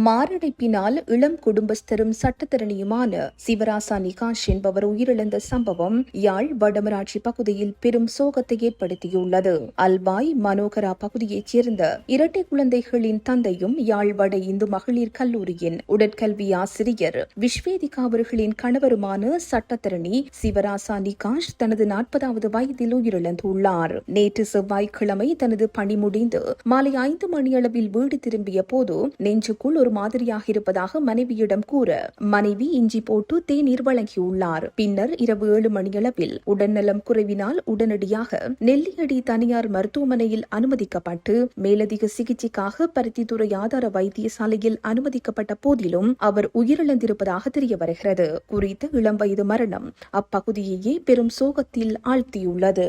மாரடைப்பினால் இளம் குடும்பஸ்தரும் சட்டத்தரணியுமான சிவராசா நிகாஷ் என்பவர் உயிரிழந்த சம்பவம் யாழ் வடமராட்சி பகுதியில் பெரும் சோகத்தை ஏற்படுத்தியுள்ளது. அல்வாய் மனோகரா பகுதியைச் சேர்ந்த இரட்டை குழந்தைகளின் தந்தையும் யாழ் வட இந்து மகளிர் கல்லூரியின் உடற்கல்வி ஆசிரியர் விஸ்வேதிகா அவர்களின் கணவருமான சட்டத்தரணி சிவராசா நிகாஷ் தனது 40வது வயதில் உயிரிழந்துள்ளார். நேற்று செவ்வாய்க்கிழமை தனது பணி முடிந்து மாலை 5 மணியளவில் வீடு திரும்பிய போது நெஞ்சுக்குள் ஒரு மாதிரியாக இருப்பதாக மனைவியிடம் கூற மனைவி இஞ்சி போட்டு தேநீர் வழங்கியுள்ளார். பின்னர் இரவு 7 மணியளவில் உடல்நலம் குறைவினால் உடனடியாக நெல்லியடி தனியார் மருத்துவமனையில் அனுமதிக்கப்பட்டு மேலதிக சிகிச்சைக்காக பருத்தித்துறை ஆதார வைத்தியசாலையில் அனுமதிக்கப்பட்ட போதிலும் அவர் உயிரிழந்திருப்பதாக தெரிய வருகிறது. குறித்த இளம் வயது மரணம் அப்பகுதியையே பெரும் சோகத்தில் ஆழ்த்தியுள்ளது.